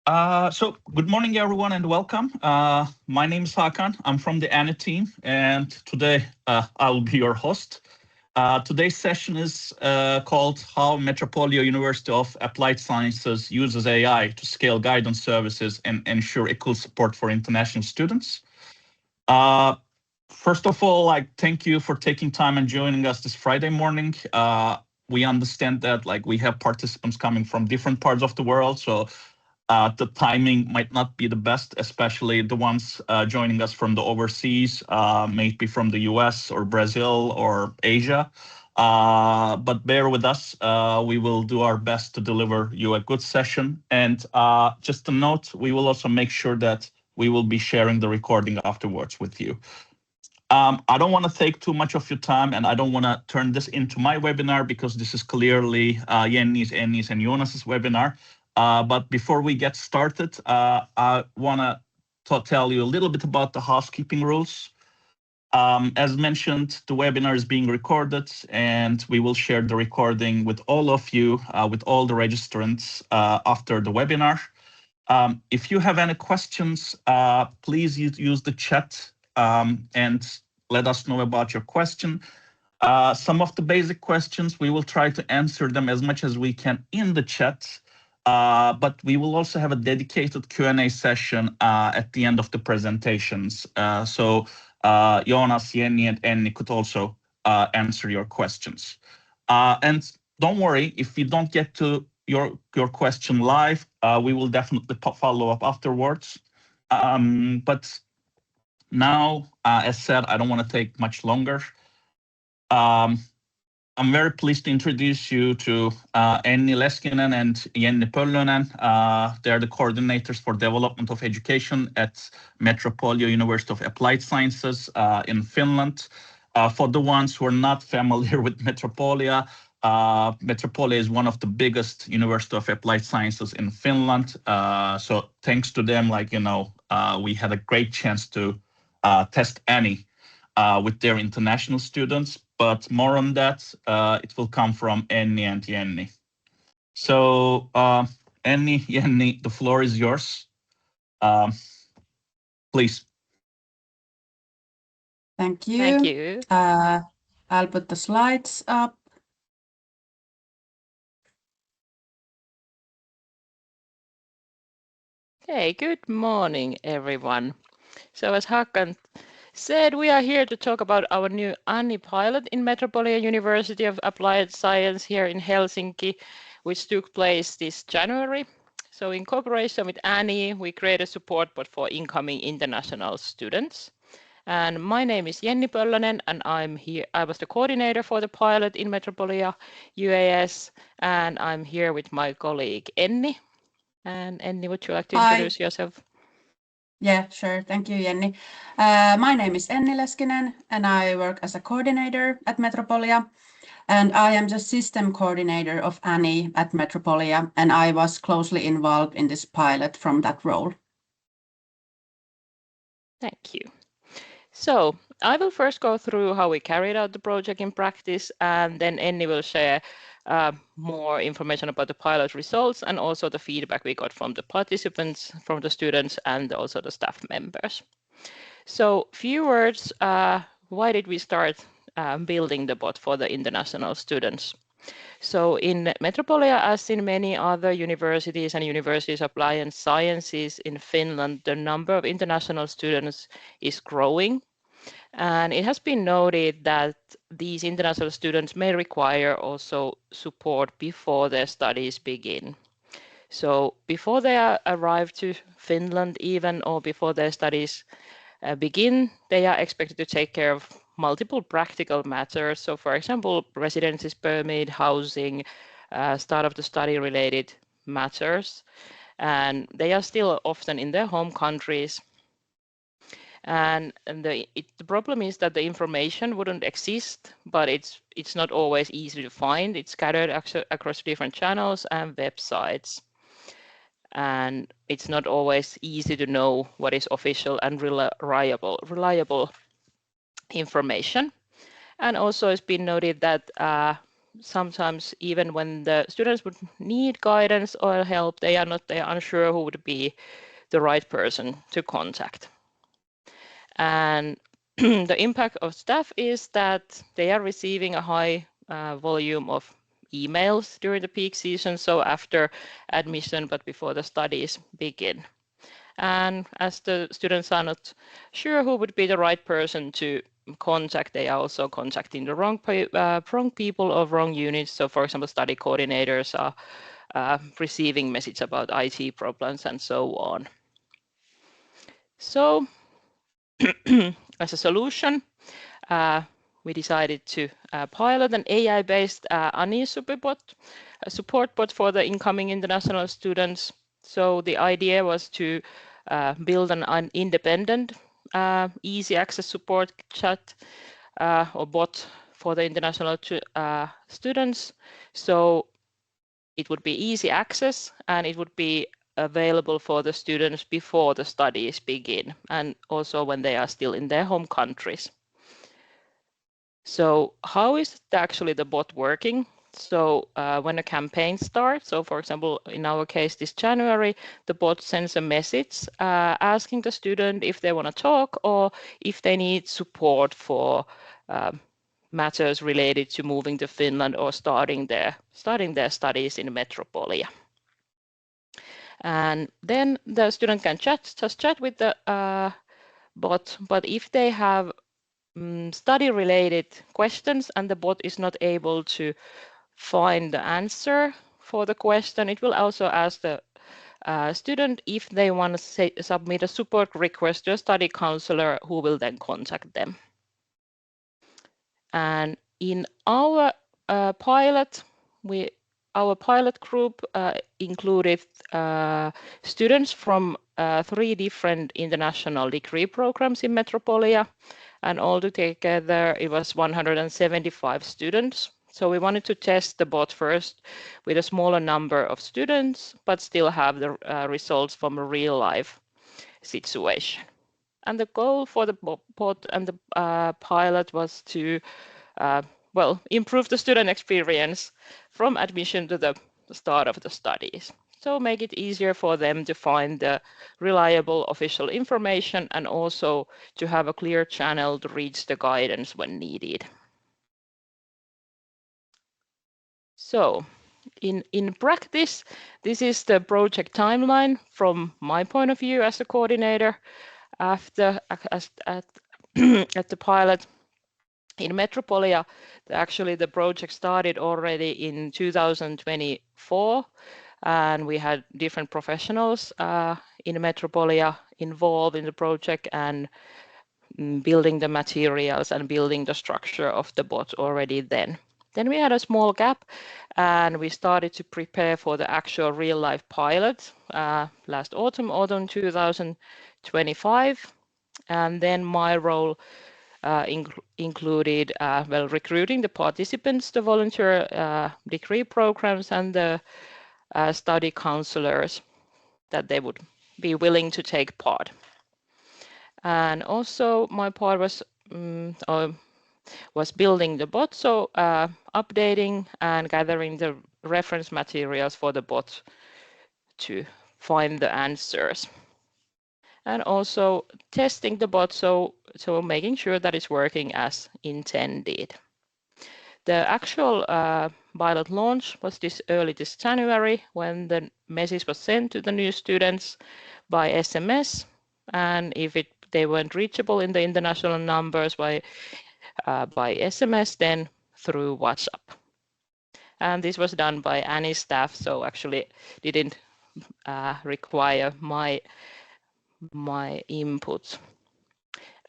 So good morning, everyone, and welcome. My name is Hakan. I'm from the Enni team, and today I'll be your host. Today's session is called How Metropolia University of Applied Sciences Uses AI to Scale Guidance Services and Ensure Equal Support for International Students. First of all, thank you for taking time and joining us this Friday morning. We understand that we have participants coming from different parts of the world, so the timing might not be the best, especially the ones joining us from the overseas, maybe from the US or Brazil or Asia. But bear with us. We will do our best to deliver you a good session. And just a note, we will also make sure that we will be sharing the recording afterwards with you. I don't want to take too much of your time, and I don't want to turn this into my webinar because this is clearly Jenni's, Enni's, and Joonas's webinar. But before we get started, I want to tell you a little bit about the housekeeping rules. As mentioned, the webinar is being recorded, and we will share the recording with all of you, with all the registrants after the webinar. If you have any questions, please use the chat and let us know about your question. Some of the basic questions, we will try to answer them as much as we can in the chat. But we will also have a dedicated Q&A session at the end of the presentations. So Joonas, Jenni, and Enni could also answer your questions. And don't worry, if we don't get to your question live, we will definitely follow up afterwards. But now, as said, I don't want to take much longer. I'm very pleased to introduce you to Enni, Leskinen and Jenni Pöllönen. They're the coordinators for development of education at Metropolia University of Applied Sciences in Finland. For the ones who are not familiar with Metropolia, Metropolia is one of the biggest University of Applied Sciences in Finland. So thanks to them, we had a great chance to test Enni with their international students. But more on that, it will come from Enni and Jenni. So Enni, Jenni, the floor is yours. Please. Thank you. Thank you. I'll put the slides up. Okay, good morning, everyone. So as Hakan said, we are here to talk about our new Enni pilot in Metropolia University of Applied Science here in Helsinki, which took place this January. So in cooperation with Enni, we created a support bot for incoming international students. And my name is Jenni Pöllönen, and I'm here. I was the coordinator for the pilot in Metropolia UAS, and I'm here with my colleague Enni. And Enni, would you like to introduce yourself? Yeah, sure. Thank you, Jenni. My name is Enni Leskinen, and I work as a coordinator at Metropolia. And I am the system coordinator of Enni at Metropolia, and I was closely involved in this pilot from that role. Thank you. So I will first go through how we carried out the project in practice, and then Enni will share more information about the pilot results and also the feedback we got from the participants, from the students, and also the staff members. So few words, why did we start building the bot for the international students? So in Metropolia, as in many other universities and universities of applied sciences in Finland, the number of international students is growing. And it has been noted that these international students may require also support before their studies begin. So before they arrive to Finland even, or before their studies begin, they are expected to take care of multiple practical matters. So for example, residency permit, housing, start of the study related matters. And they are still often in their home countries. And the problem is that the information wouldn't exist, but it's not always easy to find. It's scattered across different channels and websites. And it's not always easy to know what is official and reliable information. And also it's been noted that sometimes even when the students would need guidance or help, they are unsure who would be the right person to contact. And the impact of staff is that they are receiving a high volume of emails during the peak season, so after admission but before the studies begin. And as the students are not sure who would be the right person to contact, they are also contacting the wrong people or wrong units. So for example, study coordinators are receiving messages about IT problems and so on. So as a solution, we decided to pilot an AI-based Anni support bot for the incoming international students. So the idea was to build an independent, easy access support chat or bot for the international students. So it would be easy access and it would be available for the students before the studies begin and also when they are still in their home countries. So how is actually the bot working? So when a campaign starts, so for example, in our case this January, the bot sends a message asking the student if they want to talk or if they need support for matters related to moving to Finland or starting their studies in Metropolia. And then the student can just chat with the bot, but if they have study-related questions and the bot is not able to find the answer for the question, it will also ask the student if they want to submit a support request to a study counselor who will then contact them. And in our pilot, our pilot group included students from 3 different international degree programs in Metropolia, and altogether it was 175 students. So we wanted to test the bot first with a smaller number of students, but still have the results from a real life situation. And the goal for the bot and the pilot was to improve the student experience from admission to the start of the studies. So make it easier for them to find the reliable official information and also to have a clear channel to reach the guidance when needed. So in practice, this is the project timeline from my point of view as a coordinator after at the pilot. In Metropolia, actually the project started already in 2024, and we had different professionals in Metropolia involved in the project and building the materials and building the structure of the bot already then. Then we had a small gap and we started to prepare for the actual real life pilot last autumn 2025. And then my role included recruiting the participants, the volunteer degree programs and the study counselors that they would be willing to take part. And also my part was building the bot, so updating and gathering the reference materials for the bot to find the answers. And also testing the bot, so making sure that it's working as intended. The actual pilot launch was early this January when the message was sent to the new students by SMS, and if they weren't reachable in the international numbers by SMS, then through WhatsApp. And this was done by Anni's staff, so actually didn't require my input.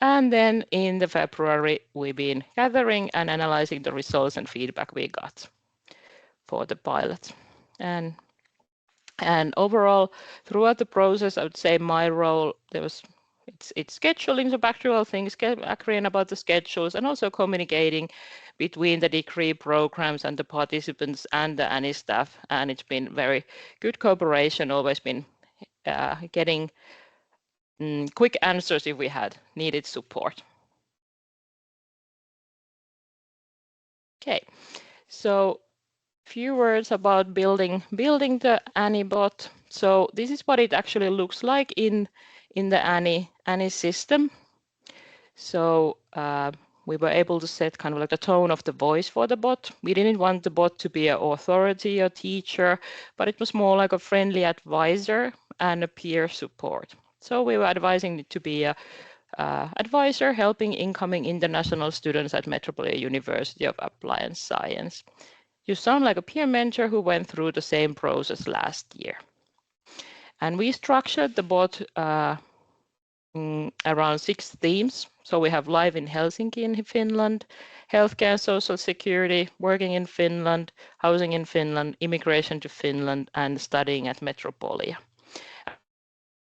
And then in the February, we've been gathering and analyzing the results and feedback we got for the pilot. And overall, throughout the process, I would say my role, it's scheduling the actual things, agreeing about the schedules, and also communicating between the degree programs and the participants and the Anni staff. And it's been very good cooperation, always been getting quick answers if we had needed support. Okay, So few words about building the Annie bot. So this is what it actually looks like in the Annie system. So we were able to set kind of like the tone of the voice for the bot. We didn't want the bot to be an authority or teacher, but it was more like a friendly advisor and a peer support. So we were advising it to be a advisor helping incoming international students at Metropolia University of Applied Science. You sound like a peer mentor who went through the same process last year. And we structured the bot around 6 themes. So we have live in Helsinki in Finland, healthcare and social security, working in Finland, housing in Finland, immigration to Finland, and studying at Metropolia.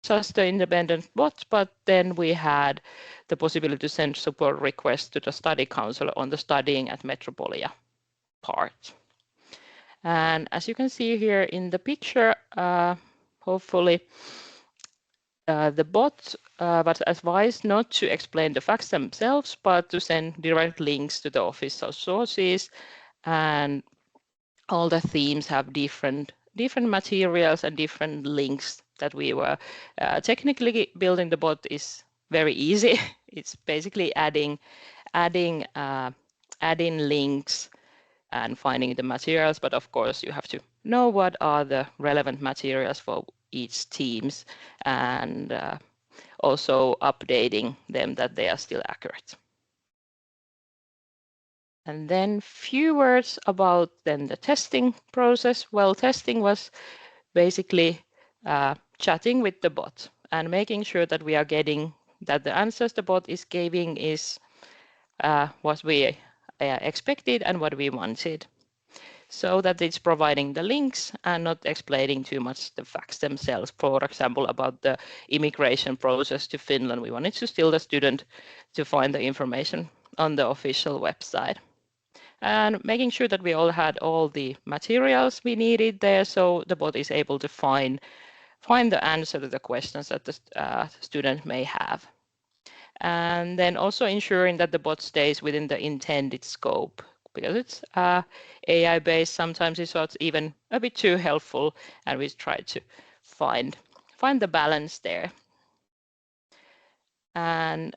Just the independent bot, but then we had the possibility to send support requests to the study counselor on the studying at Metropolia part. And as you can see here in the picture, hopefully, the bot was advised not to explain the facts themselves, but to send direct links to the official sources. And all the themes have different materials and different links that we were technically building. The bot is very easy. It's basically adding links and finding the materials, but of course you have to know what are the relevant materials for each teams and also updating them that they are still accurate. And then few words about then the testing process. Well, testing was basically chatting with the bot and making sure that we are getting that the answers the bot is giving is what we expected and what we wanted. So that it's providing the links and not explaining too much the facts themselves. For example, about the immigration process to Finland, we wanted to still the student to find the information on the official website. And making sure that we all had all the materials we needed there, so the bot is able to find the answer to the questions that the student may have. And then also ensuring that the bot stays within the intended scope, because it's AI-based, sometimes it's not even a bit too helpful, and we try to find the balance there. And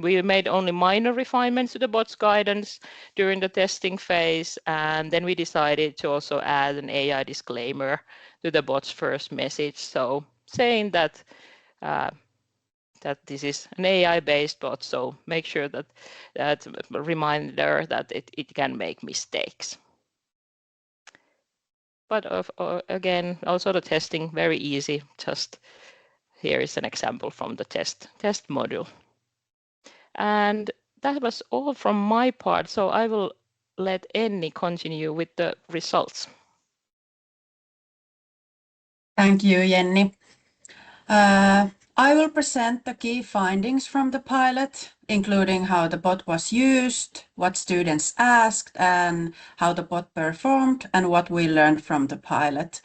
we made only minor refinements to the bot's guidance during the testing phase, and then we decided to also add an AI disclaimer to the bot's first message, so saying that this is an AI-based bot, so make sure that reminder that it can make mistakes. But again, also the testing, very easy. Just here is an example from the test module. And that was all from my part, so I will let Enni continue with the results. Thank you, Jenni. I will present the key findings from the pilot, including how the bot was used, what students asked, and how the bot performed, and what we learned from the pilot.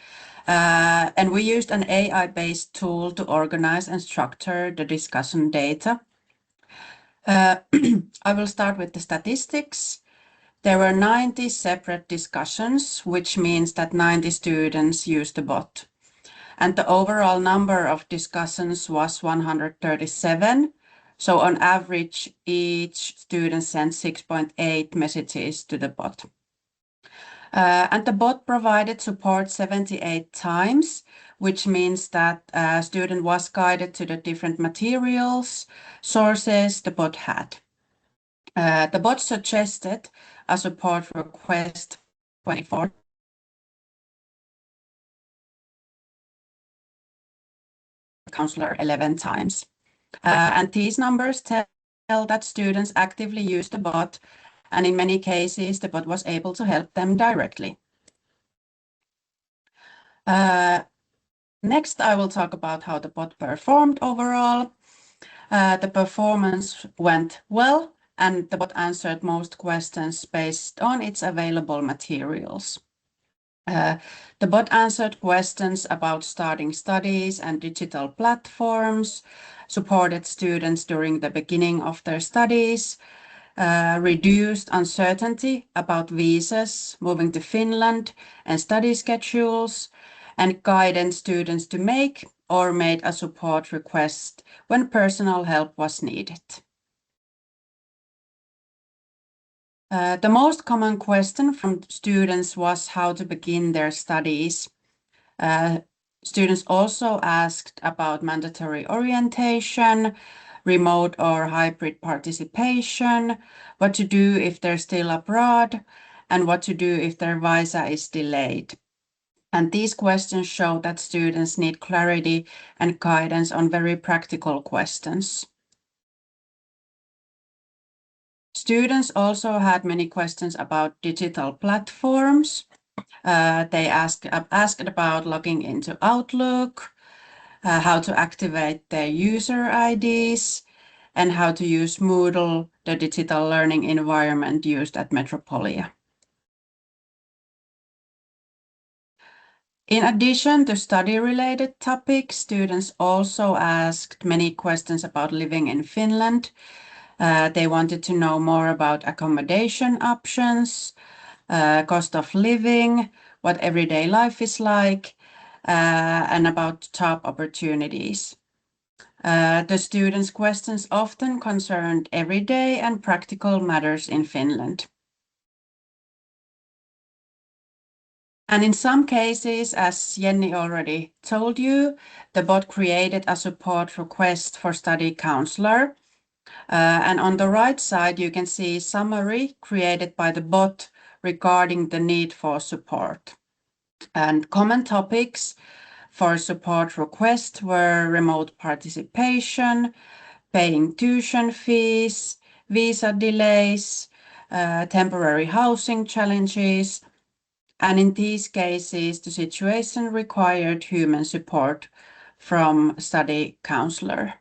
And we used an AI-based tool to organize and structure the discussion data. I will start with the statistics. There were 90 separate discussions, which means that 90 students used the bot. And the overall number of discussions was 137. So on average, each student sent 6.8 messages to the bot. And the bot provided support 78 times, which means that a student was guided to the different materials, sources the bot had. The bot suggested a support request 24. Counselor 11 times. And these numbers tell that students actively use the bot, and in many cases, the bot was able to help them directly. Next, I will talk about how the bot performed overall. The performance went well, and the bot answered most questions based on its available materials. The bot answered questions about starting studies and digital platforms, supported students during the beginning of their studies, reduced uncertainty about visas, moving to Finland, and study schedules, and guided students to make or made a support request when personal help was needed. The most common question from students was how to begin their studies. Students also asked about mandatory orientation, remote or hybrid participation, what to do if they're still abroad, and what to do if their visa is delayed. And these questions show that students need clarity and guidance on very practical questions. Students also had many questions about digital platforms. They asked about logging into Outlook, how to activate their user IDs, and how to use Moodle, the digital learning environment used at Metropolia. In addition to study-related topics, students also asked many questions about living in Finland. They wanted to know more about accommodation options, cost of living, what everyday life is like, and about job opportunities. The students' questions often concerned everyday and practical matters in Finland. And in some cases, as Jenni already told you, the bot created a support request for study counselor. And on the right side, you can see a summary created by the bot regarding the need for support. And common topics for support requests were remote participation, paying tuition fees, visa delays, temporary housing challenges, and in these cases, the situation required human support from study counselor.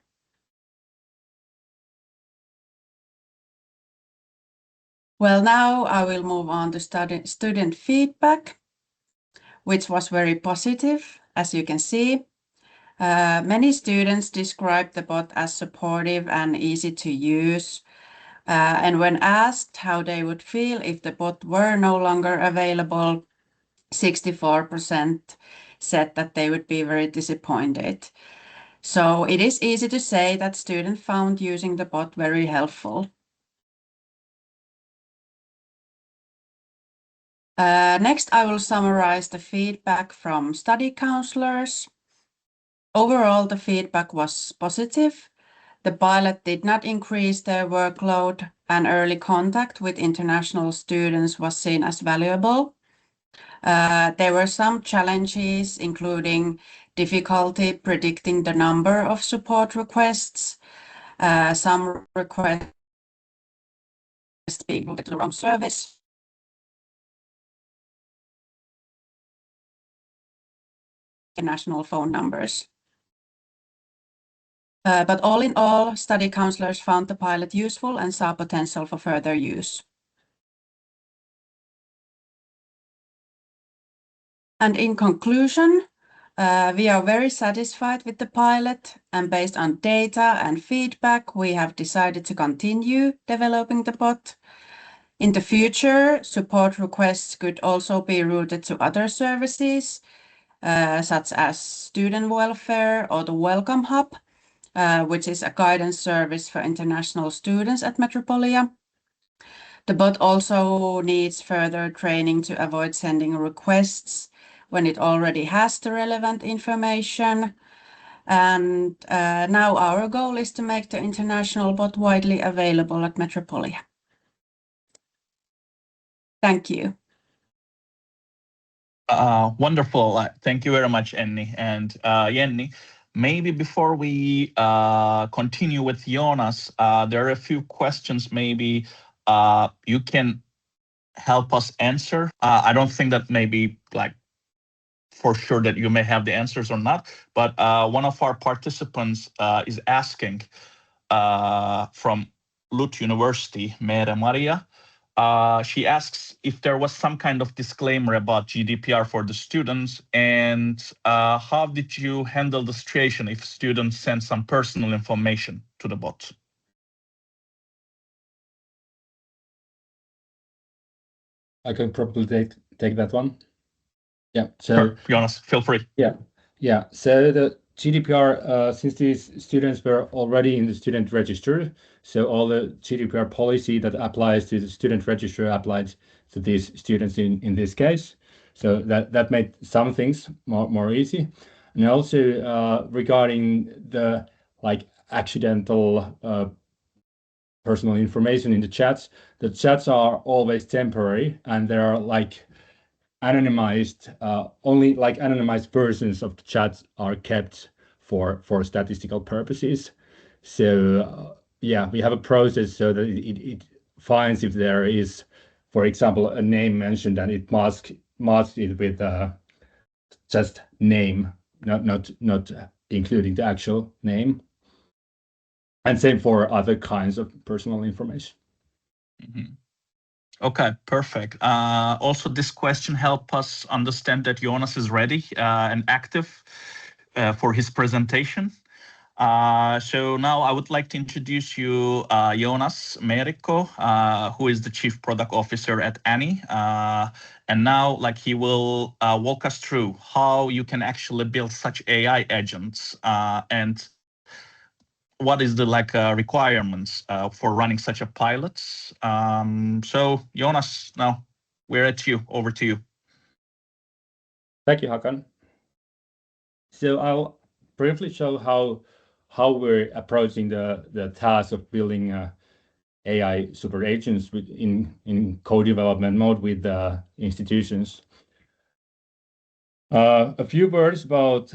Well, now I will move on to student feedback, which was very positive, as you can see. Many students described the bot as supportive and easy to use. And when asked how they would feel if the bot were no longer available, 64% said that they would be very disappointed. So it is easy to say that students found using the bot very helpful. Next, I will summarize the feedback from study counselors. Overall, the feedback was positive. The pilot did not increase their workload, and early contact with international students was seen as valuable. There were some challenges, including difficulty predicting the number of support requests, some requests being routed to the wrong service, international phone numbers. But all in all, study counselors found the pilot useful and saw potential for further use. And in conclusion, we are very satisfied with the pilot, and based on data and feedback, we have decided to continue developing the bot. In the future, support requests could also be routed to other services, such as student welfare or the Welcome Hub, which is a guidance service for international students at Metropolia. The bot also needs further training to avoid sending requests when it already has the relevant information. And now our goal is to make the international bot widely available at Metropolia. Thank you. Wonderful. Thank you very much, Enni and Jenni. Maybe before we continue with Joonas, there are a few questions maybe you can help us answer. I don't think that maybe like for sure that you may have the answers or not, but one of our participants is asking from Lut University, Mere Maria. She asks if there was some kind of disclaimer about GDPR for the students, and how did you handle the situation if students send some personal information to the bot? I can probably take that one. Yeah. So sure, Joonas, feel free. Yeah. So the GDPR, since these students were already in the student register, so all the GDPR policy that applies to the student register applied to these students in this case. So that made some things more easy. And also regarding the accidental personal information in the chats are always temporary, and there are anonymized, only anonymized versions of the chats are kept for statistical purposes. So yeah, we have a process so that it finds if there is, for example, a name mentioned, and it masks it with just name, not including the actual name. And same for other kinds of personal information. Mm-hmm. Okay, perfect. Also, this question helped us understand that Joonas is ready and active for his presentation. So now I would like to introduce you Joonas Merikko, who is the Chief Product Officer at Enni. And now he will walk us through how you can actually build such AI agents and what is the requirements for running such a pilot. So Joonas, now we're at you. Over to you. Thank you, Hakan. So I'll briefly show how we're approaching the task of building AI super agents in co-development mode with institutions. A few words about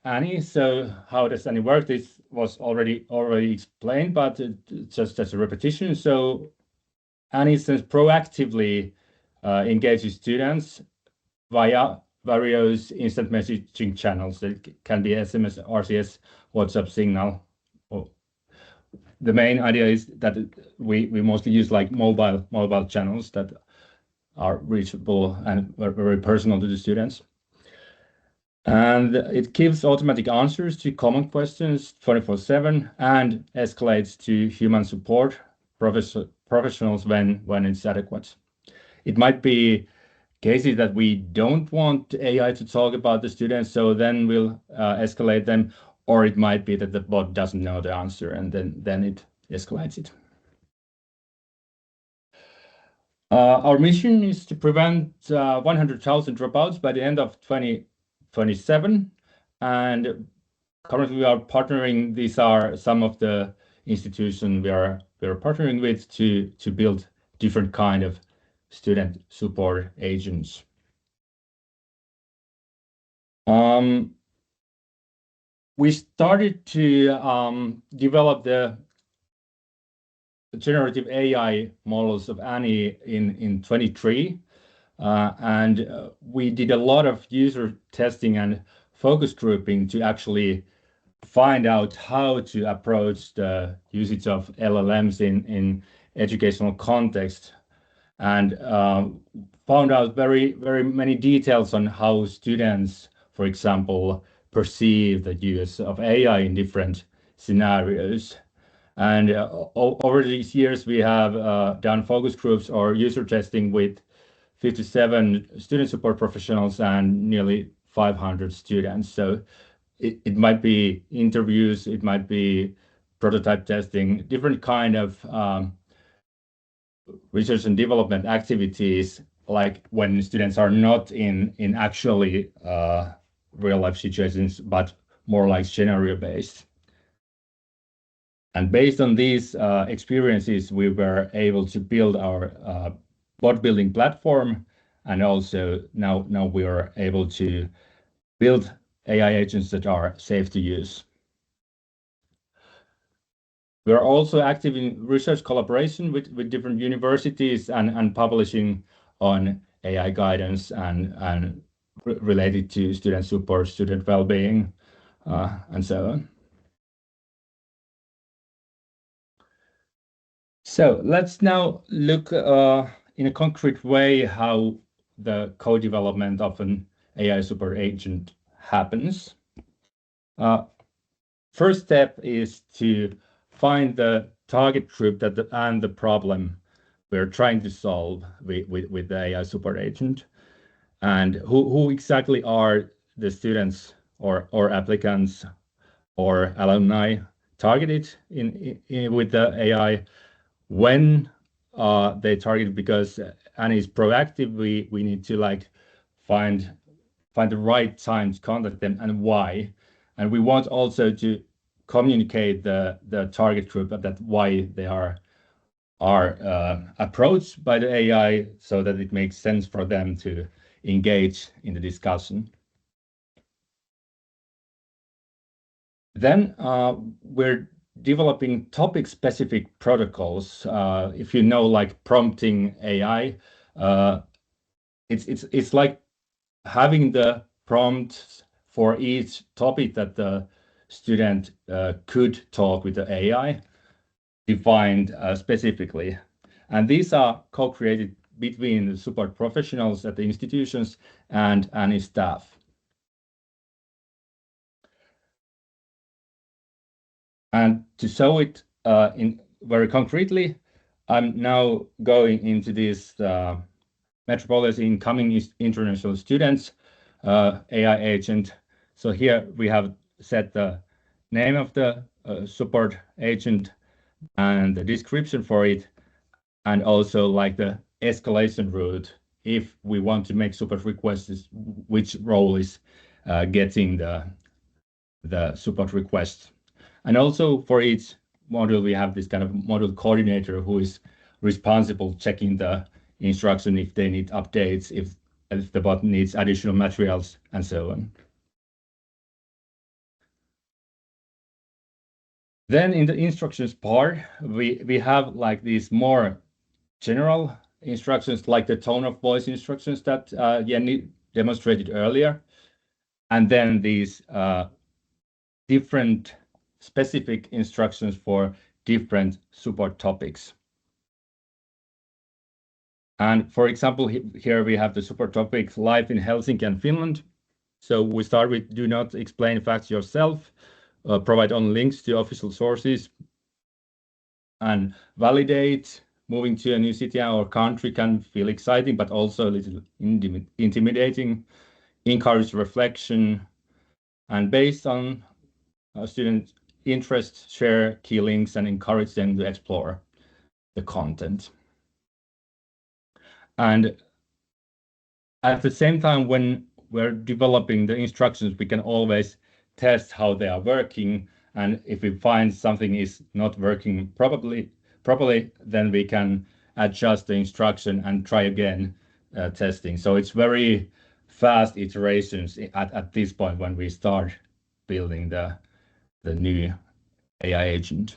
Enni. So how does Enni work? This was already explained, but just as a repetition. So Enni proactively engages students via various instant messaging channels. It can be SMS, RCS, WhatsApp, Signal. The main idea is that we mostly use mobile channels that are reachable and very personal to the students. And it gives automatic answers to common questions 24/7 and escalates to human support professionals when it's adequate. It might be cases that we don't want AI to talk about the students, so then we'll escalate them, or it might be that the bot doesn't know the answer and then it escalates it. Our mission is to prevent 100,000 dropouts by the end of 2027, and currently we are partnering. These are some of the institutions we are partnering with to build different kind of student support agents. We started to develop the generative AI models of Enni in 23, and we did a lot of user testing and focus grouping to actually find out how to approach the usage of LLMs in educational context, and found out very many details on how students, for example, perceive the use of AI in different scenarios. And over these years, we have done focus groups or user testing with 57 student support professionals and nearly 500 students. So it might be interviews, it might be prototype testing, different kind of research and development activities, like when students are not in actually real life situations, but more like scenario based. And based on these experiences, we were able to build our bot building platform, and also now we are able to build AI agents that are safe to use. We are also active in research collaboration with different universities and publishing on AI guidance and related to student support, student well-being, and so on. So let's now look in a concrete way how the co-development of an AI super agent happens. First step is to find the target group and the problem we're trying to solve with the AI support agent, and who exactly are the students or applicants or alumni targeted with the AI. When they target, because Annie is proactive, we need to like find the right time to contact them and why. And we want also to communicate the target group that why they are approached by the AI, so that it makes sense for them to engage in the discussion. Then we're developing topic-specific protocols. If you know, like prompting AI, it's like having the prompts for each topic that the student could talk with the AI defined specifically. And these are co-created between the support professionals at the institutions and any staff. And to show it in very concretely, I'm now going into this Metropolia's incoming international students AI agent. So here we have set the name of the support agent and the description for it, and also like the escalation route if we want to make support requests, which role is getting the support request. And also for each module, we have this kind of module coordinator who is responsible checking the instruction if they need updates, if the bot needs additional materials, and so on. Then in the instructions part, we have like these more general instructions, like the tone of voice instructions that Jenni demonstrated earlier, and then these different specific instructions for different support topics. And for example, here we have the support topic, life in Helsinki and Finland. So we start with do not explain facts yourself, provide only links to official sources, and validate. Moving to a new city or country can feel exciting, but also a little intimidating. Encourage reflection, and based on student interest, share key links and encourage them to explore the content. And at the same time, when we're developing the instructions, we can always test how they are working. And if we find something is not working properly, then we can adjust the instruction and try again testing. So it's very fast iterations at this point when we start building the new AI agent.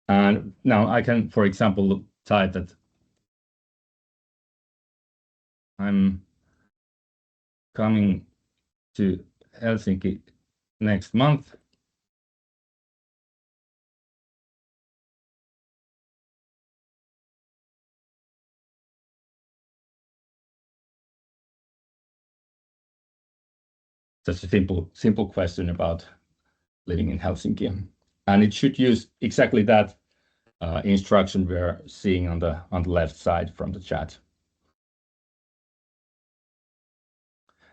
And now I can, for example, type that I'm coming to Helsinki next month. Just a simple question about living in Helsinki. And it should use exactly that instruction we're seeing on the left side from the chat.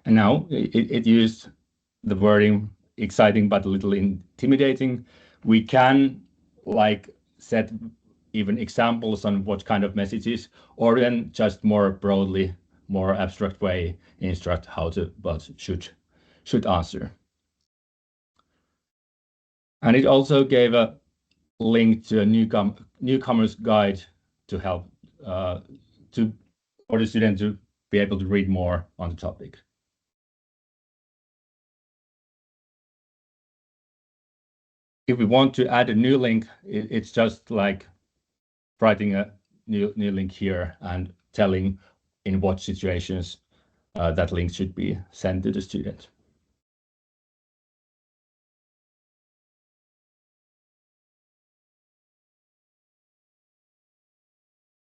And now it used the wording exciting but a little intimidating. We can like set even examples on what kind of messages, or then just more broadly, more abstract way instruct how the bot should answer. And it also gave a link to a newcomer's guide to help for the student to be able to read more on the topic. If we want to add a new link, it's just like writing a new link here and telling in what situations that link should be sent to the student.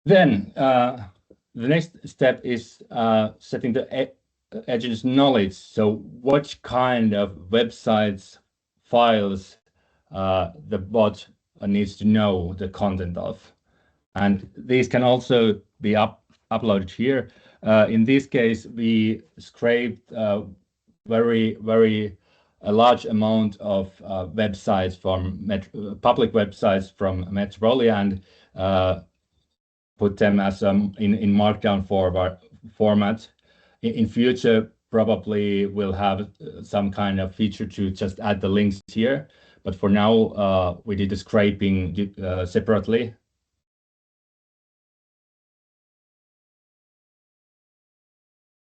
Then the next step is setting the agent's knowledge. So what kind of websites, files the bot needs to know the content of. And these can also be uploaded here. In this case, we scraped very a large amount of websites from public websites from Metropolia and put them as in Markdown format. In future, probably we'll have some kind of feature to just add the links here. But for now, we did the scraping separately.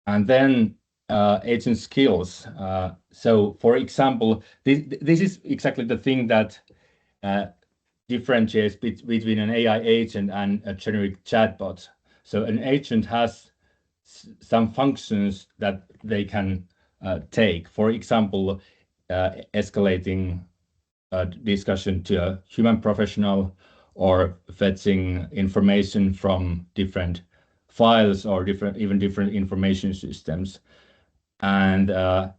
And then agent skills. So for example, this is exactly the thing that differentiates between an AI agent and a generic chatbot. So an agent has some functions that they can take. For example, escalating a discussion to a human professional or fetching information from different files or even different information systems, and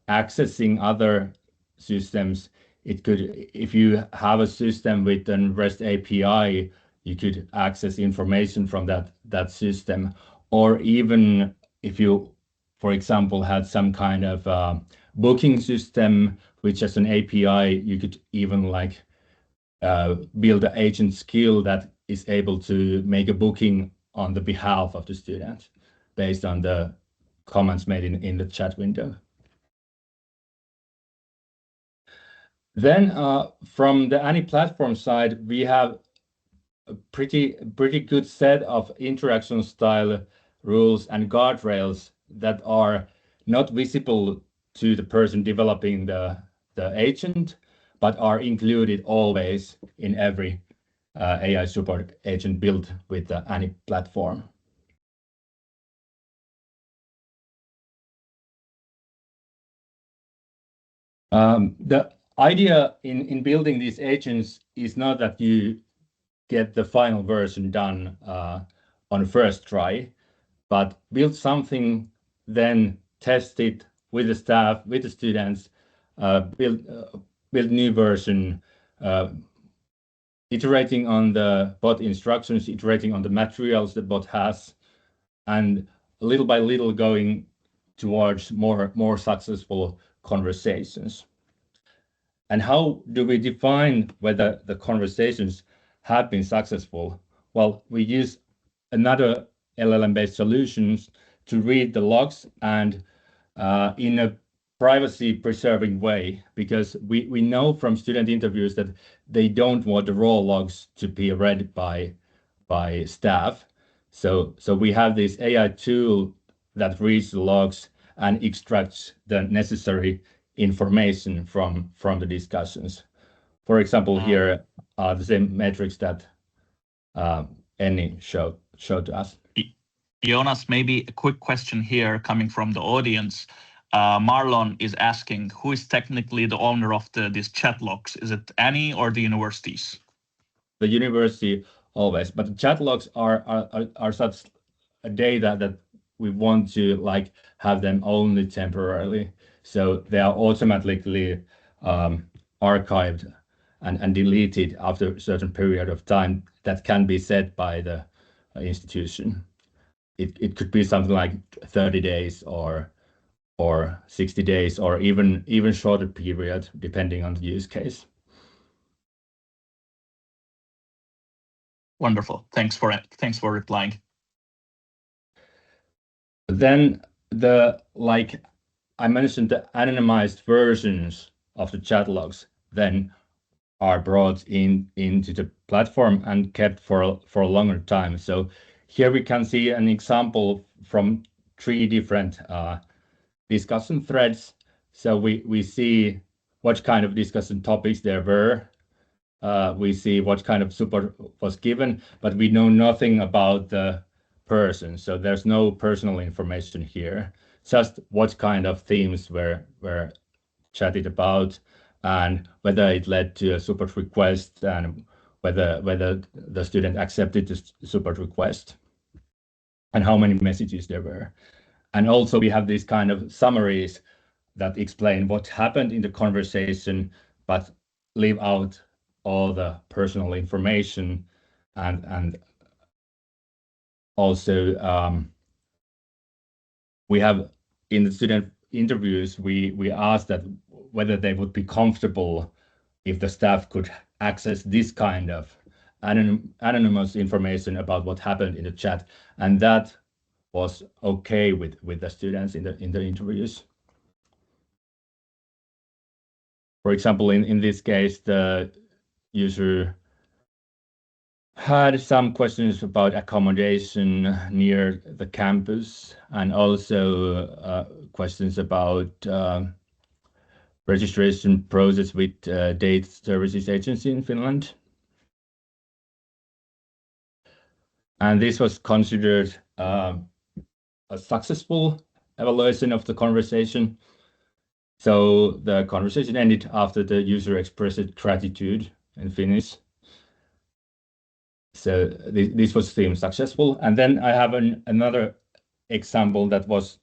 accessing other systems. It could, if you have a system with an REST API, you could access information from that system, or even if you, for example, had some kind of booking system which has an API, you could even like build an agent skill that is able to make a booking on the behalf of the student based on the comments made in the chat window. Then from the Anni platform side, we have a pretty good set of interaction style rules and guardrails that are not visible to the person developing the agent, but are included always in every AI support agent built with the Anni platform. The idea in building these agents is not that you get the final version done on first try, but build something, then test it with the staff, with the students, build new version, iterating on the bot instructions, iterating on the materials the bot has, and little by little going towards more successful conversations. And how do we define whether the conversations have been successful? Well, we use another LLM-based solutions to read the logs and in a privacy-preserving way, because we know from student interviews that they don't want the raw logs to be read by staff. So we have this AI tool that reads the logs and extracts the necessary information from the discussions. For example, here are the same metrics that Enni showed to us. Joonas, maybe a quick question here coming from the audience. Marlon is asking, who is technically the owner of these chat logs? Is it Anni or the universities? The university always, but the chat logs are such a data that we want to like have them only temporarily. So they are automatically archived and deleted after a certain period of time that can be set by the institution. It could be something like 30 days or 60 days or even shorter period, depending on the use case. Wonderful. Thanks for replying. Then I mentioned, the anonymized versions of the chat logs then are brought into the platform and kept for a longer time. So here we can see an example from 3 different discussion threads. So we see what kind of discussion topics there were. We see what kind of support was given, but we know nothing about the person. So there's no personal information here, just what kind of themes were chatted about and whether it led to a support request and whether the student accepted the support request and how many messages there were. And also we have these kind of summaries that explain what happened in the conversation, but leave out all the personal information and also we have in the student interviews, we asked that whether they would be comfortable if the staff could access this kind of anonymous information about what happened in the chat, and that was okay with the students in the interviews. For example, in this case, the user had some questions about accommodation near the campus, and also questions about registration process with Data Services Agency in Finland. And this was considered a successful evaluation of the conversation. So the conversation ended after the user expressed gratitude in Finnish. So this was deemed successful. And then I have another example that was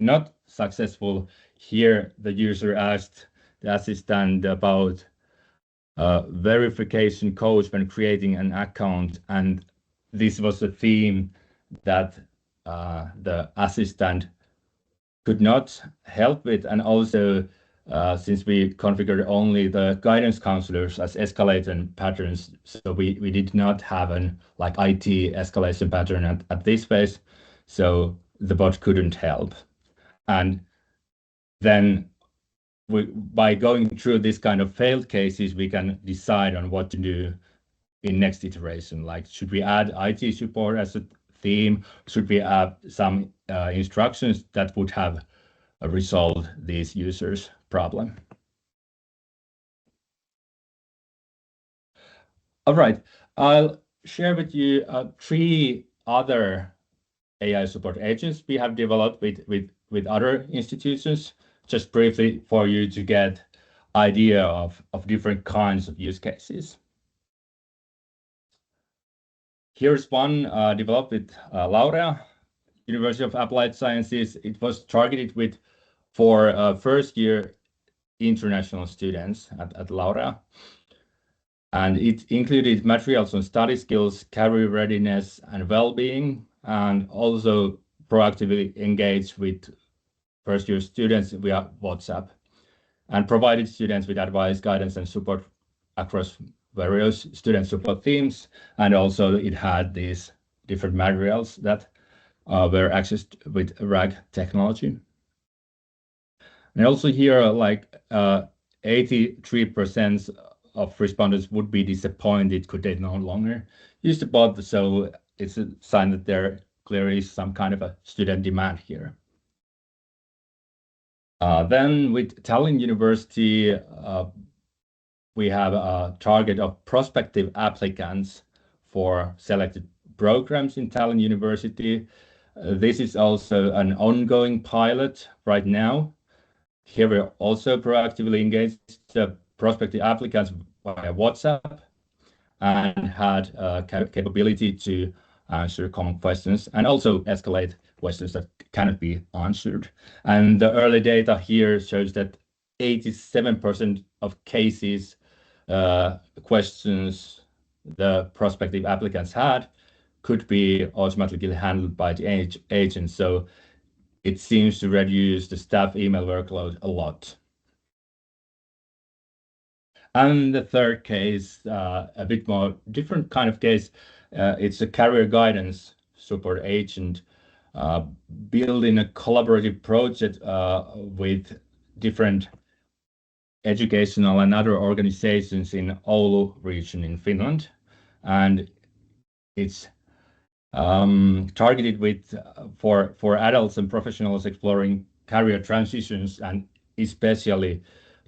not successful. Here, the user asked the assistant about verification codes when creating an account, and this was a theme that the assistant could not help with, and also since we configured only the guidance counselors as escalation patterns, so we did not have an IT escalation pattern at this phase, so the bot couldn't help. And then by going through this kind of failed cases, we can decide on what to do in next iteration. Like, should we add IT support as a theme? Should we add some instructions that would have resolved these users' problem? All right, I'll share with you 3 other AI support agents we have developed with other institutions, just briefly for you to get idea of different kinds of use cases. Here's one developed with Laurea, University of Applied Sciences. It was targeted for first-year international students at Laurea. And it included materials on study skills, career readiness, and well-being, and also proactively engaged with first-year students via WhatsApp, and provided students with advice, guidance, and support across various student support themes. And also it had these different materials that were accessed with RAG technology. And also here, 83% of respondents would be disappointed could they no longer use the bot. So it's a sign that there clearly is some kind of a student demand here. Then with Tallinn University, we have a target of prospective applicants for selected programs in Tallinn University. This is also an ongoing pilot right now. Here we're also proactively engaged the prospective applicants via WhatsApp and had capability to answer common questions and also escalate questions that cannot be answered. And the early data here shows that 87% of cases, questions the prospective applicants had could be automatically handled by the agent. So it seems to reduce the staff email workload a lot. And the third case, a bit more different kind of case, it's a career guidance support agent building a collaborative project with different educational and other organizations in Oulu region in Finland. And it's targeted for adults and professionals exploring career transitions, and especially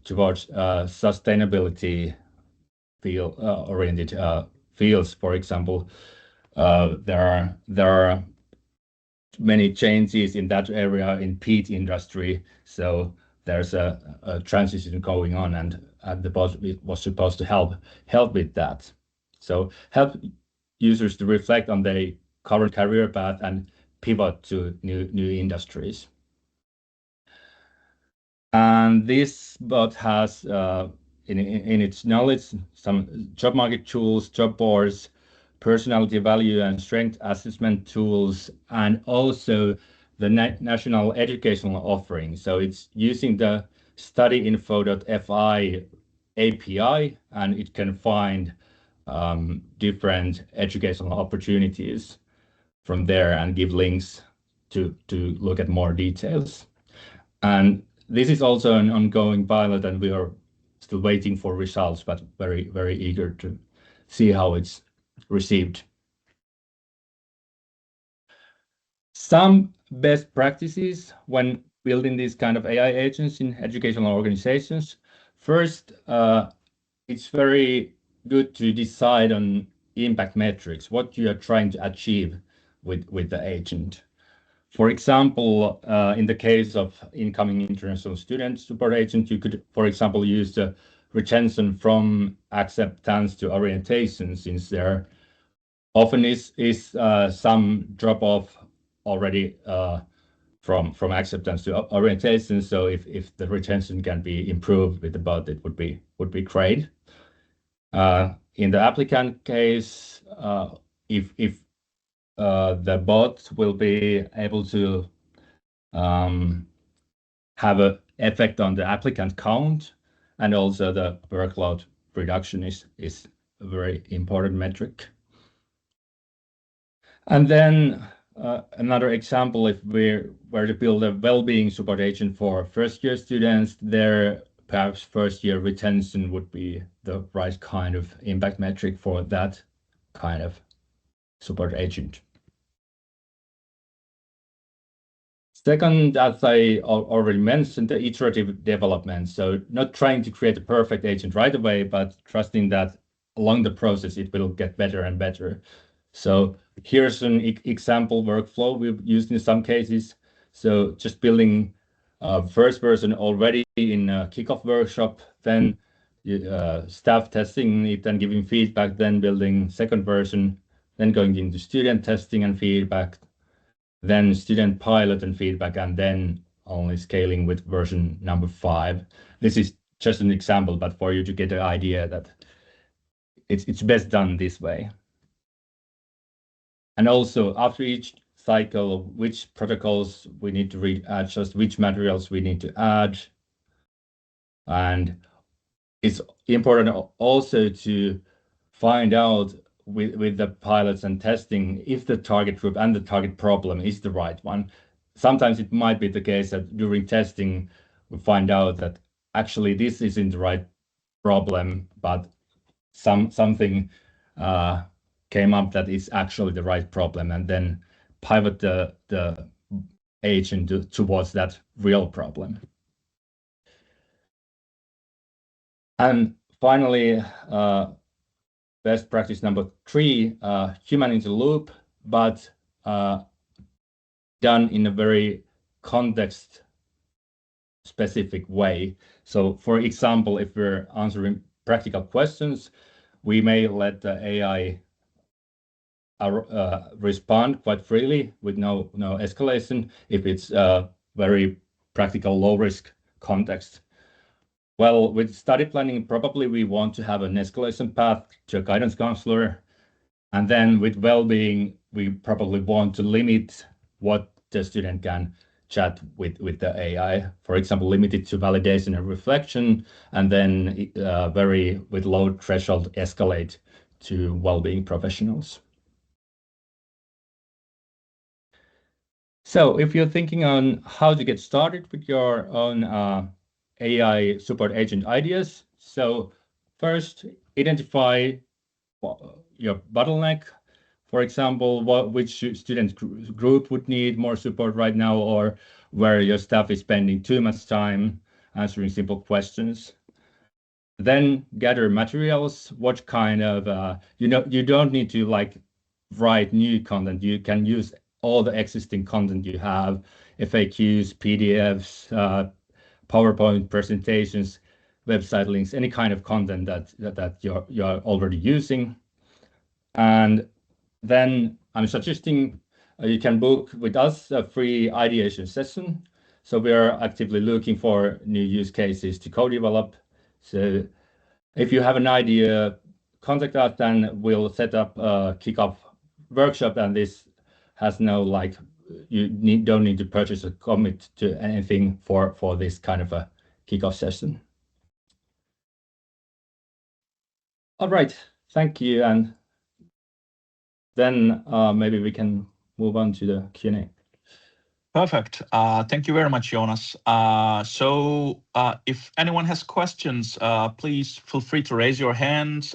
towards sustainability oriented fields. For example, there are many changes in that area in peat industry, so there's a transition going on, and the bot was supposed to help with that. So help users to reflect on their current career path and pivot to new industries. And this bot has in its knowledge some job market tools, job boards, personality value and strength assessment tools, and also the national educational offering. So it's using the studyinfo.fi API, and it can find different educational opportunities from there and give links to look at more details. And this is also an ongoing pilot, and we are still waiting for results, but very, very eager to see how it's received. Some best practices when building these kind of AI agents in educational organizations. First, it's very good to decide on impact metrics, what you are trying to achieve with the agent. For example, in the case of incoming international student support agent, you could, for example, use the retention from acceptance to orientation, since there often is some drop-off already from acceptance to orientation. So if the retention can be improved with the bot, it would be great. In the applicant case, if the bot will be able to have an effect on the applicant count, and also the workload reduction is a very important metric. And then another example, if we were to build a well-being support agent for first-year students, there perhaps first-year retention would be the right kind of impact metric for that kind of support agent. Second, as I already mentioned, the iterative development. So not trying to create a perfect agent right away, but trusting that along the process it will get better and better. So here's an example workflow we've used in some cases. So just building first version already in a kickoff workshop, then staff testing it and giving feedback, then building second version, then going into student testing and feedback, then student pilot and feedback, and then only scaling with version number 5. This is just an example, but for you to get an idea that it's best done this way. And also after each cycle, which protocols we need to readjust, which materials we need to add. And it's important also to find out with the pilots and testing if the target group and the target problem is the right one. Sometimes it might be the case that during testing we find out that actually this isn't the right problem, but something came up that is actually the right problem, and then pivot the agent towards that real problem. And finally, best practice number 3, human in the loop, but done in a very context specific way. So for example, if we're answering practical questions, we may let the AI respond quite freely with no escalation if it's a very practical low risk context. Well, with study planning, probably we want to have an escalation path to a guidance counselor. And then with well-being, we probably want to limit what the student can chat with the AI. For example, limit it to validation and reflection, and then with low threshold escalate to well-being professionals. So if you're thinking on how to get started with your own AI support agent ideas, so first identify your bottleneck. For example, which student group would need more support right now, or where your staff is spending too much time answering simple questions. Then gather materials. What kind of you don't need to write new content. You can use all the existing content you have: FAQs, PDFs, PowerPoint presentations, website links, any kind of content that you're already using. And then I'm suggesting you can book with us a free ideation session. So we are actively looking for new use cases to co-develop. So if you have an idea, contact us and we'll set up a kickoff workshop, and this has no don't need to purchase a commit to anything for this kind of a kickoff session. All right, thank you, and then maybe we can move on to the Q&A. Perfect. Thank you very much, Joonas. So if anyone has questions, please feel free to raise your hand.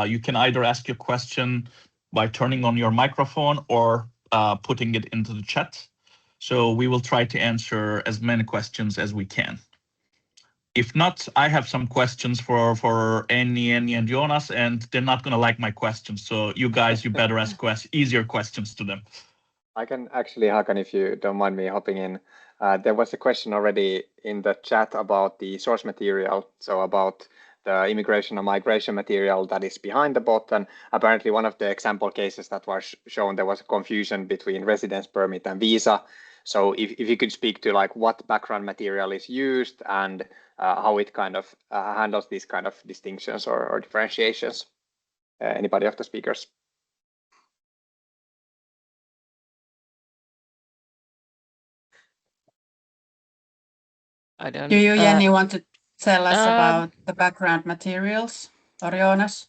You can either ask your question by turning on your microphone or putting it into the chat. So we will try to answer as many questions as we can. If not, I have some questions for Enni and Joonas, and they're not going to like my questions. So you guys, you better ask easier questions to them. I can actually, Hakan, if you don't mind me hopping in. There was a question already in the chat about the source material, so about the immigration and migration material that is behind the bot. And apparently one of the example cases that was shown, there was a confusion between residence permit and visa. So if you could speak to like what background material is used and how it kind of handles these kind of distinctions or differentiations. Anybody of the speakers? I don't. Do you, Jenni, want to tell us about the background materials, or Joonas?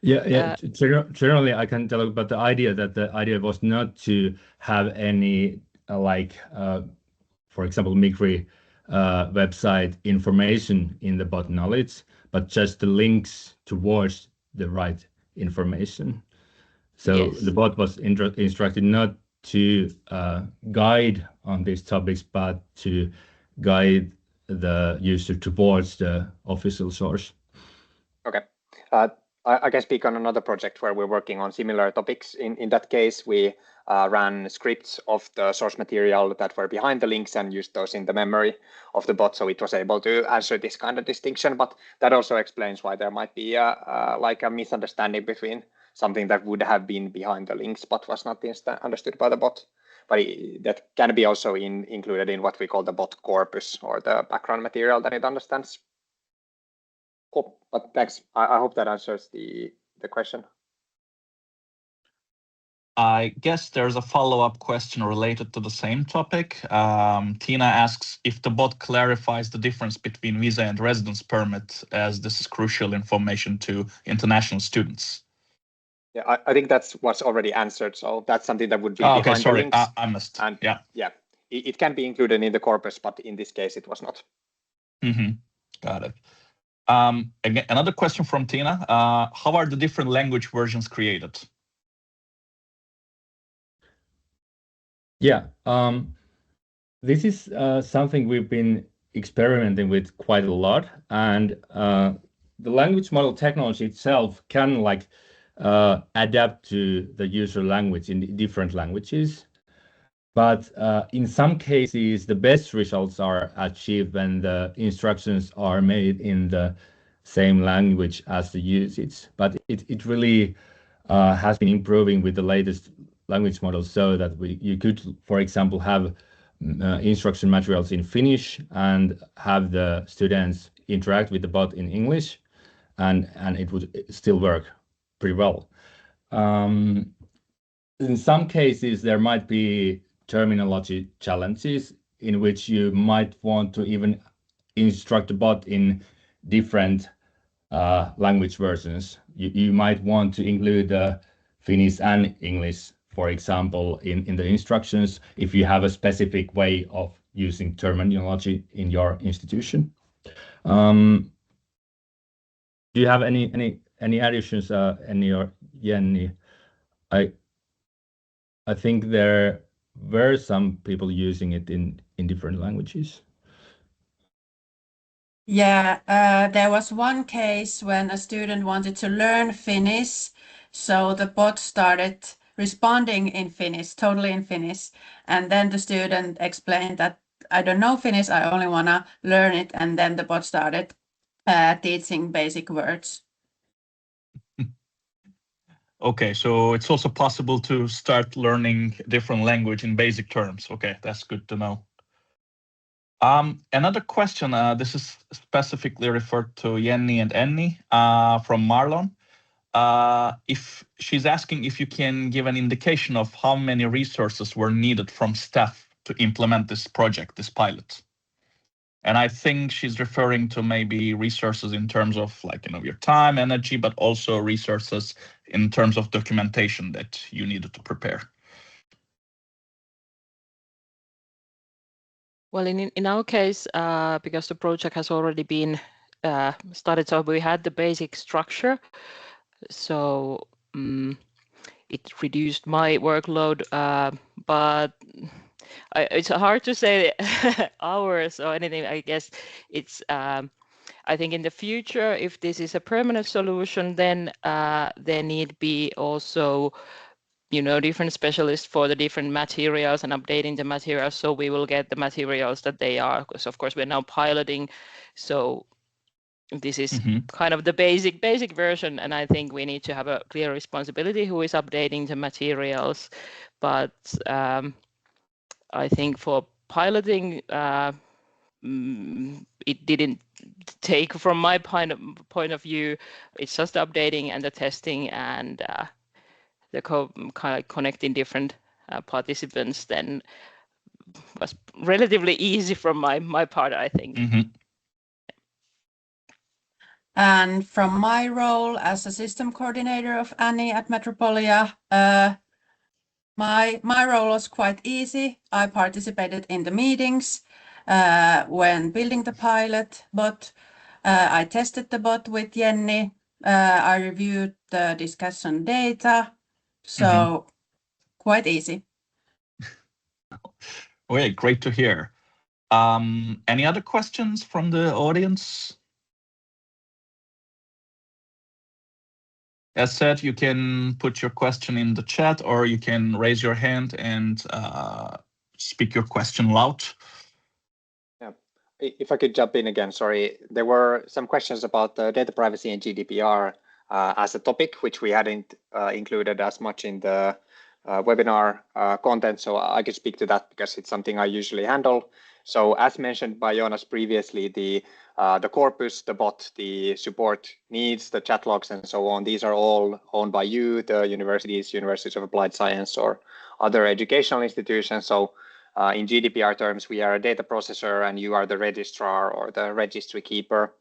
Yeah. Generally, I can tell about the idea that the idea was not to have any for example, Migri website information in the bot knowledge, but just the links towards the right information. So yes. The bot was instructed not to guide on these topics, but to guide the user towards the official source. Okay. I can speak on another project where we're working on similar topics. In that case, we ran scripts of the source material that were behind the links and used those in the memory of the bot, so it was able to answer this kind of distinction. But that also explains why there might be like a misunderstanding between something that would have been behind the links but was not understood by the bot. But that can be also included in what we call the bot corpus, or the background material that it understands. Cool, but thanks. I hope that answers the question. I guess there's a follow-up question related to the same topic. Tina asks if the bot clarifies the difference between visa and residence permit, as this is crucial information to international students. Yeah, I think that's what's already answered. So that's something that would be behind the links. I missed. And yeah, it can be included in the corpus, but in this case, it was not. Got it. Again, another question from Tina. How are the different language versions created? Yeah, this is something we've been experimenting with quite a lot, and the language model technology itself can adapt to the user language in different languages. But in some cases, the best results are achieved when the instructions are made in the same language as the usage. But it really has been improving with the latest language models, so that you could, for example, have instruction materials in Finnish and have the students interact with the bot in English, and it would still work pretty well. In some cases, there might be terminology challenges in which you might want to even instruct the bot in different language versions. You might want to include Finnish and English, for example, in the instructions, if you have a specific way of using terminology in your institution. Do you have any additions, Enni or Jenni? I think there were some people using it in different languages. Yeah, there was one case when a student wanted to learn Finnish, so the bot started responding in Finnish, totally in Finnish, and then the student explained that I don't know Finnish, I only want to learn it, and then the bot started teaching basic words. Okay, so it's also possible to start learning different language in basic terms. Okay, that's good to know. Another question, this is specifically referred to Jenni and Enni from Marlon. If she's asking if you can give an indication of how many resources were needed from staff to implement this project, this pilot. And I think she's referring to maybe resources in terms of like, your time, energy, but also resources in terms of documentation that you needed to prepare. Well, in our case, because the project has already been started, so we had the basic structure. So it reduced my workload, but it's hard to say hours or anything. I guess it's. I think in the future, if this is a permanent solution, then there need be also, different specialists for the different materials and updating the materials. So we will get the materials that they are, because of course we're now piloting. So this is kind of the basic version, and I think we need to have a clear responsibility who is updating the materials. But I think for piloting, it didn't take from my point of view. It's just updating and the testing and the kind of connecting different participants. Then was relatively easy from my part, I think. And from my role as a system coordinator of Enni at Metropolia, my role was quite easy. I participated in the meetings when building the pilot bot. I tested the bot with Jenni. I reviewed the discussion data. So quite easy. Okay, great to hear. Any other questions from the audience? As said, you can put your question in the chat or you can raise your hand and speak your question loud. Yeah, if I could jump in again, sorry. There were some questions about data privacy and GDPR as a topic, which we hadn't included as much in the webinar content. So I could speak to that because it's something I usually handle. So as mentioned by Joonas previously, the corpus, the bot, the support needs, the chat logs and so on, these are all owned by you, the universities of applied science or other educational institutions. So in GDPR terms, we are a data processor and you are the registrar or the registry keeper.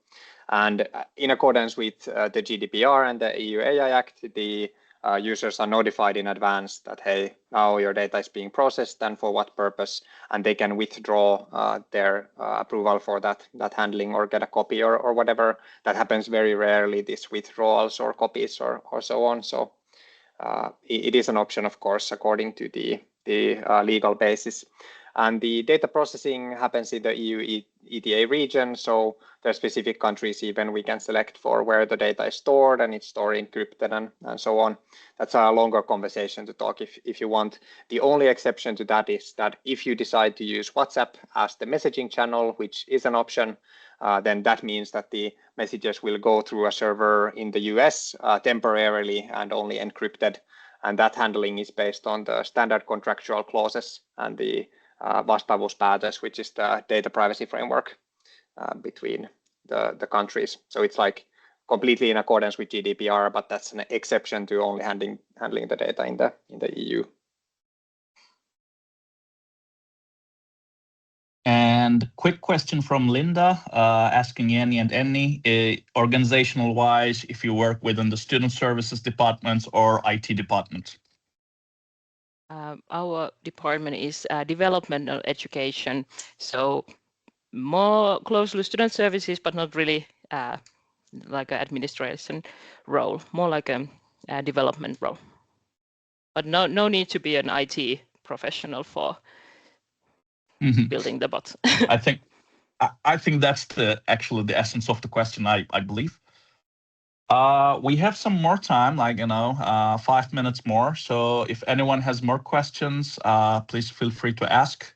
And in accordance with the GDPR and the EU AI Act, the users are notified in advance that, hey, now your data is being processed and for what purpose, and they can withdraw their approval for that handling or get a copy or whatever. That happens very rarely, these withdrawals or copies or so on. So it is an option, of course, according to the legal basis. And the data processing happens in the EU ETA region, so there are specific countries even we can select for where the data is stored, and it's stored encrypted and so on. That's a longer conversation to talk if you want. The only exception to that is that if you decide to use WhatsApp as the messaging channel, which is an option, then that means that the messages will go through a server in the US temporarily and only encrypted. And that handling is based on the standard contractual clauses and the vastaavuuspäätös, which is the data privacy framework between the countries. So it's like completely in accordance with GDPR, but that's an exception to only handling the data in the EU. And quick question from Linda, asking Jenni and Enni, organizational wise, if you work within the student services departments or IT department. Our department is developmental education, so more closely student services, but not really like an administration role, more like a development role. But no need to be an IT professional for building the bot. I think that's actually the essence of the question, I believe. We have some more time, 5 minutes more. So if anyone has more questions, please feel free to ask.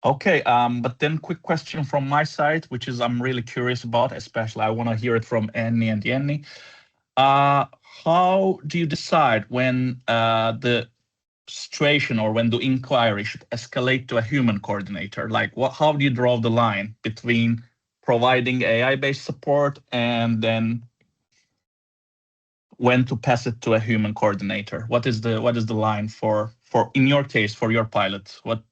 Okay, but then quick question from my side, which is I'm really curious about, especially I want to hear it from Enni and Jenni. how do you decide when the situation or when the inquiry should escalate to a human coordinator? Like, how do you draw the line between providing AI-based support and then when to pass it to a human coordinator? What is the line for in your case, for your pilot? What?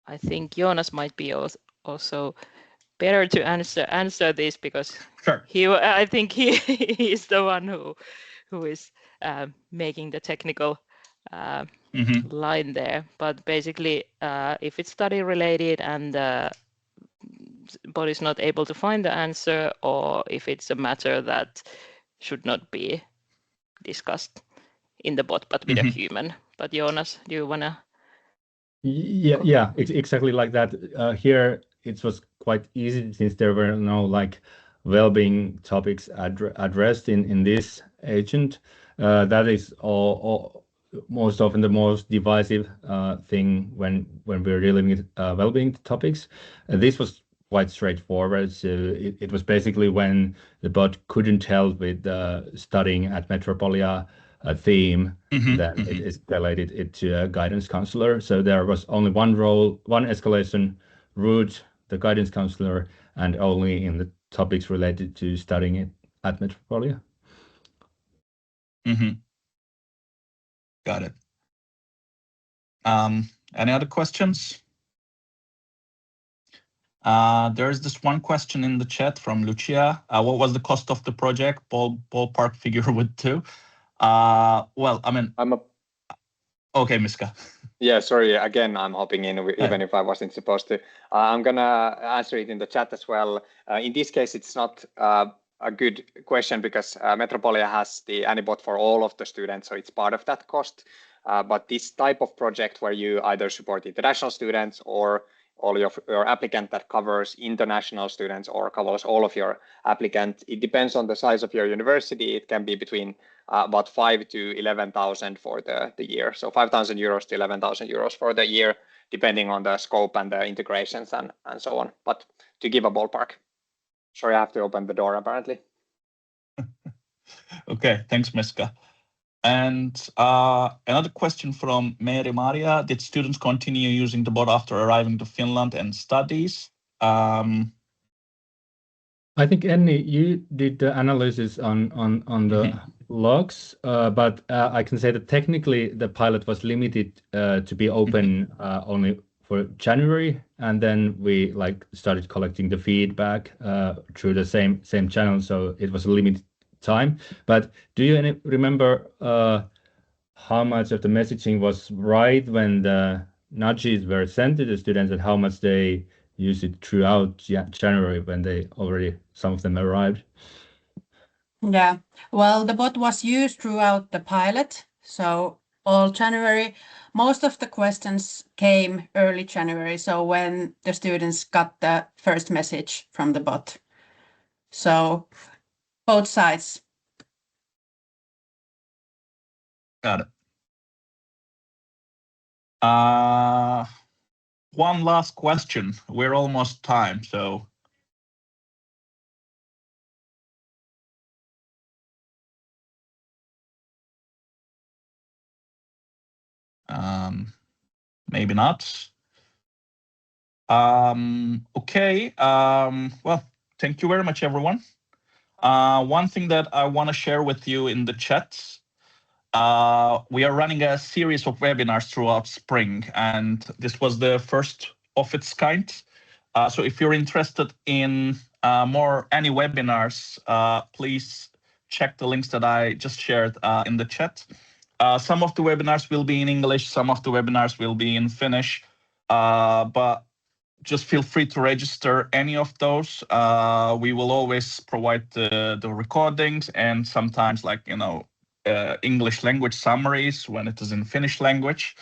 I think Joonas might be also better to answer this because Sure. I think he is the one who is making the technical line there. But basically, if it's study related and the bot is not able to find the answer, or if it's a matter that should not be discussed in the bot but with a human. But Joonas, do you wanna? Yeah, exactly like that. Here it was quite easy since there were no like well-being topics addressed in this agent. That is all most often the most divisive thing when we're dealing with well-being topics. This was quite straightforward. So it was basically when the bot couldn't help with studying at Metropolia a theme, then it escalated it to a guidance counselor. So there was only one role, one escalation route, the guidance counselor, and only in the topics related to studying it at Metropolia. Got it. Any other questions? There's this one question in the chat from Lucia. What was the cost of the project? Ballpark figure with 2. Well, I mean, okay, Miska. Yeah, sorry, again, I'm hopping in even if I wasn't supposed to. I'm gonna answer it in the chat as well. In this case, it's not a good question because Metropolia has the AnyBot for all of the students, so it's part of that cost. But this type of project where you either support international students or all your applicant that covers international students or covers all of your applicant, it depends on the size of your university. It can be between about 5,000 to 11,000 for the year. So 5,000 euros to 11,000 euros for the year, depending on the scope and the integrations and so on. But to give a ballpark. Sorry, I have to open the door apparently. Okay, thanks, Miska. And another question from Mary Maria. Did students continue using the bot after arriving to Finland and studies? I think, Enni, you did the analysis on the logs, but I can say that technically the pilot was limited to be open only for January, and then we started collecting the feedback through the same channel, so it was a limited time. But do you remember how much of the messaging was right when the nudges were sent to the students, and how much they used it throughout January when they already, some of them arrived? Yeah, well, the bot was used throughout the pilot, so all January. Most of the questions came early January, so when the students got the first message from the bot. So both sides. Got it. One last question. We're almost time, so. Maybe not. Okay. Well, thank you very much, everyone. One thing that I want to share with you in the chat, we are running a series of webinars throughout spring, and this was the first of its kind. So if you're interested in any webinars, please check the links that I just shared in the chat. Some of the webinars will be in English, some of the webinars will be in Finnish, but just feel free to register any of those. We will always provide the recordings and sometimes English language summaries when it is in Finnish language.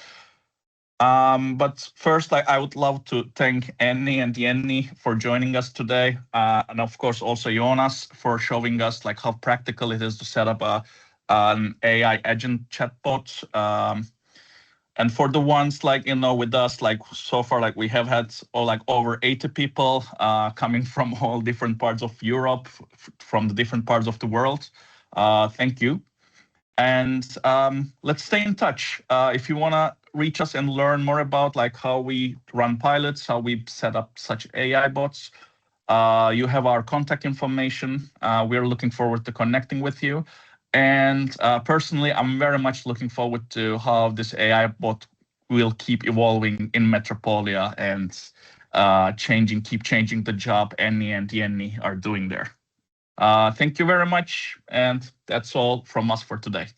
But first, I would love to thank Enni and Jenni for joining us today, and of course also Joonas for showing us how practical it is to set up an AI agent chatbot. And for the ones like, with us, like so far, like we have had over 80 people coming from all different parts of Europe, from the different parts of the world. Thank you. And let's stay in touch. If you want to reach us and learn more about like how we run pilots, how we set up such AI bots, you have our contact information. We're looking forward to connecting with you. And personally, I'm very much looking forward to how this AI bot will keep evolving in Metropolia and keep changing the job Enni and Jenni are doing there. Thank you very much. And that's all from us for today.